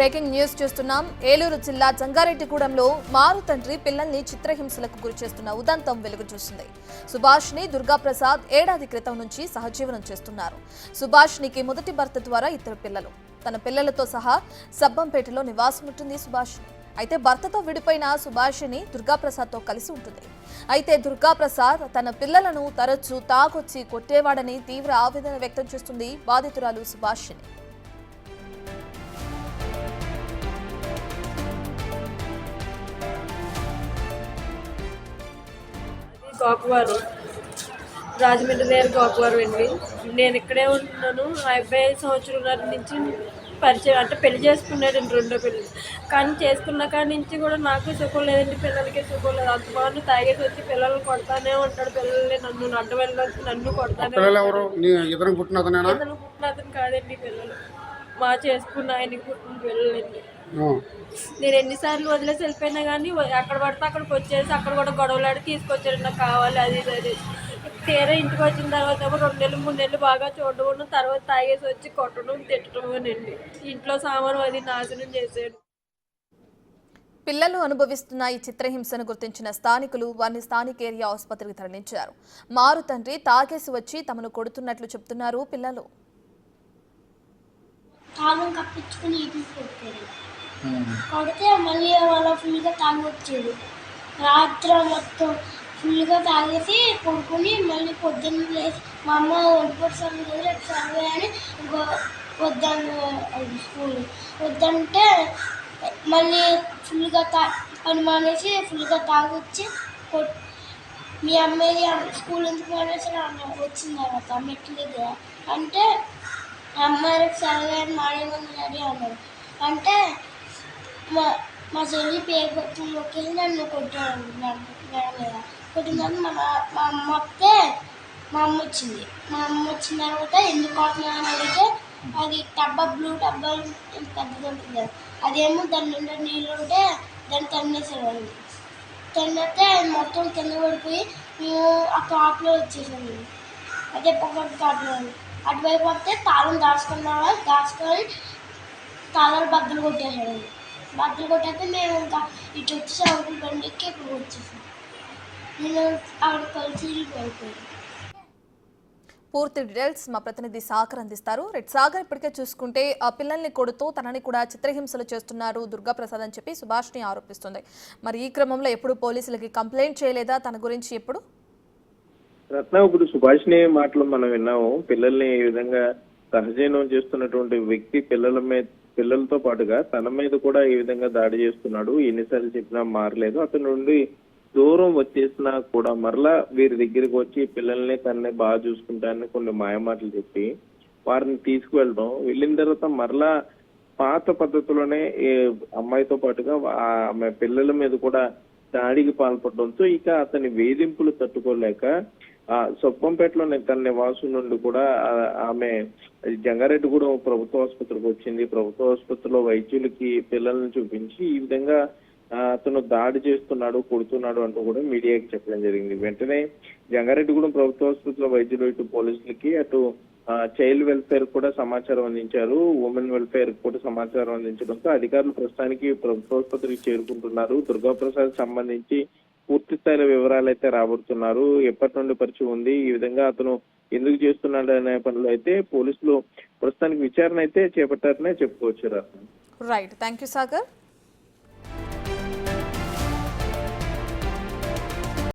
Breaking news చూస్తున్నాం. ఏలూరు జిల్లా జంగారెడ్డిగూడెంలో మారు తండ్రి పిల్లల్ని చిత్రహింసలకు గురిచేస్తున్న ఉదంతం వెలుగు చూసింది. సుభాష్ని దుర్గాప్రసాద్ ఏడాది క్రితం నుంచి సహజీవనం చేస్తున్నారు. సుభాష్నికి మొదటి భర్త ద్వారా ఇద్దరు పిల్లలు. తన పిల్లలతో సహా సబ్బంపేటలో నివాసం ఉంటుంది సుభాష్ని. అయితే భర్తతో విడిపోయిన సుభాషిని దుర్గాప్రసాద్తో కలిసి ఉంటుంది. అయితే దుర్గాప్రసాద్ తన పిల్లలను తరచూ తాగొచ్చి కొట్టేవాడని తీవ్ర ఆవేదన వ్యక్తం చేస్తుంది బాధితురాలు సుభాషిని. గోకవారు రాజమండ్రి దగ్గర గోకవారు అండి. నేను ఇక్కడే ఉంటున్నాను. 50 సంవత్సరాల నుంచి పరిచయం అంటే పెళ్లి చేసుకున్నాడండి, రెండో పెళ్లి. కానీ చేసుకున్న కాడి నుంచి కూడా నాకు సుఖం లేదండి, పిల్లలకి సుఖం లేదు. అంత బాగుంది తాగేసి వచ్చి పిల్లల్ని కొడతానే ఉంటాడు. పిల్లల్ని నన్ను అడ్డం వెళ్ళడానికి నన్ను కొడతానే ఇతను పుట్టిన అతను కాదండి, పిల్లలు మా చేసుకున్న ఆయనకి పుట్టిన పిల్లలండి. నేను ఎన్నిసార్లు వదిలేసి వెళ్ళిపోయినా కానీ అక్కడ పడితే అక్కడికి వచ్చేసి అక్కడ కూడా గొడవలాడి తీసుకొచ్చాడు, నాకు కావాలి అది అది. తీరా ఇంటికి వచ్చిన తర్వాత 2 నెలలు 3 నెలలు బాగా చూడడం, తర్వాత తాగేసి వచ్చి కొట్టడం తిట్టడం అండి. ఇంట్లో సామాను అది నాశనం చేశాడు. పిల్లలు అనుభవిస్తున్న ఈ చిత్రహింసను గుర్తించిన స్థానికులు వారిని స్థానిక ఏరియా ఆసుపత్రికి తరలించారు. మారు తండ్రి తాగేసి వచ్చి తమను కొడుతున్నట్లు చెప్తున్నారు పిల్లలు. తాళం కప్పించుకుని కొట్టాడు. కొడితే మళ్ళీ వాళ్ళ ఫుల్గా తాగి వచ్చాడు. రాత్రి మొత్తం ఫుల్గా తాగేసి కొడుకుని మళ్ళీ పొద్దున్న లేచి మా అమ్మ ఒంటిపూట రేపు సర్వే అని స్కూల్ వద్దంటే మళ్ళీ ఫుల్గా పని మానేసి ఫుల్గా తాగొచ్చి మీ అమ్మాయి స్కూల్ ఎందుకు మానేసి వచ్చిన తర్వాత మెట్ల దగ్గర అంటే అమ్మాయికి సరగా మానేమని రెడీ అన్నారు. అంటే మా చెల్లి పేరు వచ్చి నన్ను కొట్టాడు మేడం మీద. కొట్టిన తర్వాత మా అమ్మ వస్తే మా అమ్మ వచ్చింది. మా అమ్మ వచ్చిన తర్వాత ఎందుకు కొడుతున్నాను అడిగితే అది టబ్బా బ్లూ టబ్బా పెద్దది ఉంటుంది కదా, అదేమో దాని నిండా నీళ్ళు ఉంటే దాన్ని తన్నేసేవాళ్ళు. తన్నితే మొత్తం కింద పడిపోయి మేము ఆ తోటలో వచ్చేసాము. అదే పొగటి తోటలో అటువైపు వస్తే తాళం దాచుకొని తాళాలు బద్దలు కొట్టేసాడు. బద్దలు కొట్టాక మేము ఇంకా ఇటు వచ్చి సౌకులు బండికి ఇప్పుడు వచ్చేసాం. నేను ఆవిడ కలిసి వెళ్ళిపోయాను. పూర్తి డీటెయిల్స్ మా ప్రతినిధి సాగర్ అందిస్తారు. సాగర్, ఇప్పటికే చూసుకుంటే ఆ పిల్లల్ని కొడుతూ తనని కూడా చిత్రహింసలు చేస్తున్నారు దుర్గాప్రసాద్ అని చెప్పి సుభాష్ని ఆరోపిస్తుంది. మరి ఈ క్రమంలో ఎప్పుడు పోలీసులకి కంప్లైంట్ చేయలేదా తన గురించి? ఎప్పుడు రత్న, ఇప్పుడు సుభాష్ని మాటలు మనం విన్నాము. పిల్లల్ని ఈ విధంగా సహజీవనం చేస్తున్నటువంటి వ్యక్తి పిల్లలతో పాటుగా తన మీద కూడా ఈ విధంగా దాడి చేస్తున్నాడు. ఎన్నిసార్లు చెప్పినా మారలేదు. అతని నుండి దూరం వచ్చేసినా కూడా మరలా వీరి దగ్గరికి వచ్చి పిల్లల్ని తనని బాగా చూసుకుంటానని కొన్ని మాయమాటలు చెప్పి వారిని తీసుకువెళ్ళడం, వెళ్ళిన తర్వాత మరలా పాత పద్ధతిలోనే అమ్మాయితో పాటుగా ఆమె పిల్లల మీద కూడా దాడికి పాల్పడడంతో ఇక అతని వేధింపులు తట్టుకోలేక సొప్పంపేటలో తన నివాసం నుండి కూడా ఆమె జంగారెడ్డిగూడెం ప్రభుత్వ ఆసుపత్రికి వచ్చింది. ప్రభుత్వ ఆసుపత్రిలో వైద్యులకి పిల్లల్ని చూపించి ఈ విధంగా అతను దాడి చేస్తున్నాడు, కొడుతున్నాడు అంటూ కూడా మీడియాకి చెప్పడం జరిగింది. వెంటనే జంగారెడ్డిగూడెం ప్రభుత్వ ఆసుపత్రిలో వైద్యులు ఇటు పోలీసులకి అటు చైల్డ్ వెల్ఫేర్ కూడా సమాచారం అందించారు. ఉమెన్ వెల్ఫేర్ కూడా సమాచారం అందించడంతో అధికారులు ప్రస్తుతానికి ప్రభుత్వ ఆసుపత్రికి చేరుకుంటున్నారు. దుర్గాప్రసాద్ సంబంధించి పూర్తి స్థాయిలో వివరాలు అయితే రాబడుతున్నారు. ఎప్పటి నుండి పరిచయం ఉంది, ఈ విధంగా అతను ఎందుకు చేస్తున్నాడు అనే పనులు అయితే పోలీసులు ప్రస్తుతానికి విచారణ అయితే చేపట్టారనే చెప్పుకోవచ్చు. Right, thank you Sagar.